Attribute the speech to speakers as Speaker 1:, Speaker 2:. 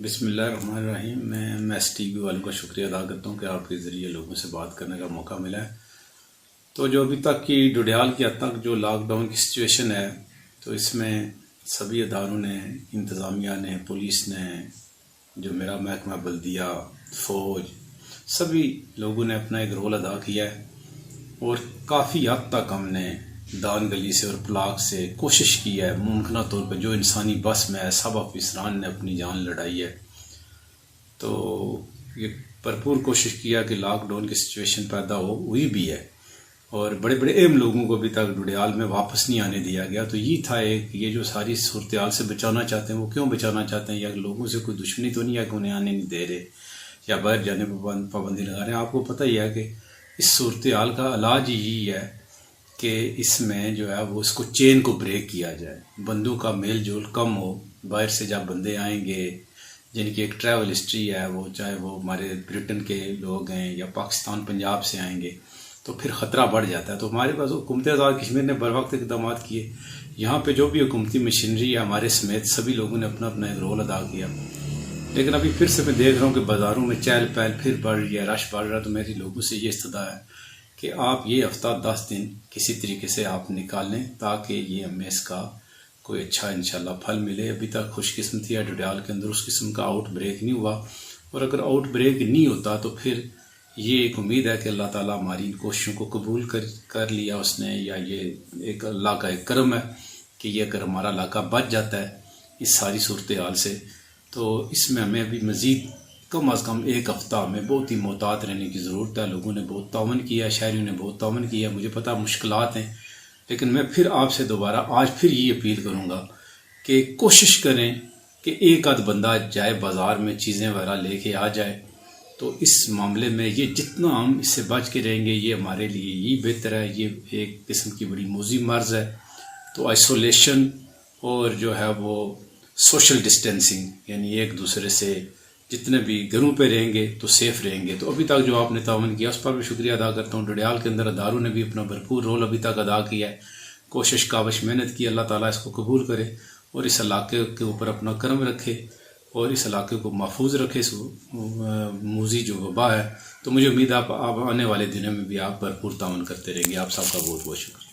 Speaker 1: بسم اللہ الرحمن الرحیم۔ میں ایس ٹی وی والوں کا شکریہ ادا کرتا ہوں کہ آپ کے ذریعے لوگوں سے بات کرنے کا موقع ملا ہے۔ تو جو ابھی تک کی ڈوڈیال کی حد تک جو لاک ڈاؤن کی سچویشن ہے، تو اس میں سبھی اداروں نے، انتظامیہ نے، پولیس نے، جو میرا محکمہ بلدیہ، فوج، سبھی لوگوں نے اپنا ایک رول ادا کیا ہے اور کافی حد تک ہم نے دان گلی سے اور پلاک سے کوشش کی ہے ممکنہ طور پہ جو انسانی بس میں ہے سب افسران نے اپنی جان لڑائی ہے۔ تو یہ بھرپور کوشش کیا کہ لاک ڈاؤن کی سچویشن پیدا ہوئی بھی ہے اور بڑے بڑے اہم لوگوں کو ابھی تک ڈوڈیال میں واپس نہیں آنے دیا گیا۔ تو یہ تھا ایک یہ جو ساری صورتحال سے بچانا چاہتے ہیں، وہ کیوں بچانا چاہتے ہیں؟ یا لوگوں سے کوئی دشمنی تو نہیں ہے کہ انہیں آنے نہیں دے رہے یا باہر جانے پر پابندی لگا رہے ہیں؟ آپ کو پتہ ہی ہے کہ اس صورتحال کا علاج یہی ہے کہ اس میں جو ہے وہ اس کو چین کو بریک کیا جائے، بندوں کا میل جول کم ہو۔ باہر سے جب بندے آئیں گے جن کی ایک ٹریول ہسٹری ہے، وہ چاہے وہ ہمارے برٹن کے لوگ ہیں یا پاکستان پنجاب سے آئیں گے، تو پھر خطرہ بڑھ جاتا ہے۔ تو ہمارے پاس حکومت آزاد کشمیر نے بر وقت اقدامات کیے، یہاں پہ جو بھی حکومتی مشینری ہے ہمارے سمیت سبھی لوگوں نے اپنا اپنا ایک رول ادا کیا۔ لیکن ابھی پھر سے میں دیکھ رہا ہوں کہ بازاروں میں چہل پہل پھر بڑھ رہی ہے، رش بڑھ رہا ہے۔ تو میری لوگوں سے یہ استدعا ہے کہ آپ یہ ہفتہ 10 دن کسی طریقے سے آپ نکالیں تاکہ یہ ہمیں اس کا کوئی اچھا انشاءاللہ پھل ملے۔ ابھی تک خوش قسمتی ہے ڈوڈیال کے اندر اس قسم کا آؤٹ بریک نہیں ہوا، اور اگر آؤٹ بریک نہیں ہوتا تو پھر یہ ایک امید ہے کہ اللہ تعالیٰ ہماری ان کوششوں کو قبول کر لیا اس نے، یا یہ ایک اللہ کا ایک کرم ہے کہ یہ اگر ہمارا علاقہ بچ جاتا ہے اس ساری صورتحال سے، تو اس میں ہمیں ابھی مزید کم از کم ایک ہفتہ میں بہت ہی محتاط رہنے کی ضرورت ہے۔ لوگوں نے بہت تعاون کیا، شہریوں نے بہت تعاون کیا، مجھے پتہ مشکلات ہیں، لیکن میں پھر آپ سے دوبارہ آج پھر یہ اپیل کروں گا کہ کوشش کریں کہ ایک آدھ بندہ جائے بازار میں چیزیں وغیرہ لے کے آ جائے۔ تو اس معاملے میں یہ جتنا ہم اس سے بچ کے رہیں گے یہ ہمارے لیے یہ بہتر ہے۔ یہ ایک قسم کی بڑی موذی مرض ہے۔ تو آئسولیشن اور جو ہے وہ سوشل ڈسٹینسنگ، یعنی ایک دوسرے سے جتنے بھی گھروں پہ رہیں گے تو سیف رہیں گے۔ تو ابھی تک جو آپ نے تعاون کیا اس پر بھی شکریہ ادا کرتا ہوں۔ ڈوڈیال کے اندر اداروں نے بھی اپنا بھرپور رول ابھی تک ادا کیا ہے، کوشش کاوش محنت کی۔ اللہ تعالیٰ اس کو قبول کرے اور اس علاقے کے اوپر اپنا کرم رکھے اور اس علاقے کو محفوظ رکھے اس موذی جو وبا ہے۔ تو مجھے امید ہے آپ آنے والے دنوں میں بھی آپ بھرپور تعاون کرتے رہیں گے۔ آپ سب کا بہت بہت شکریہ۔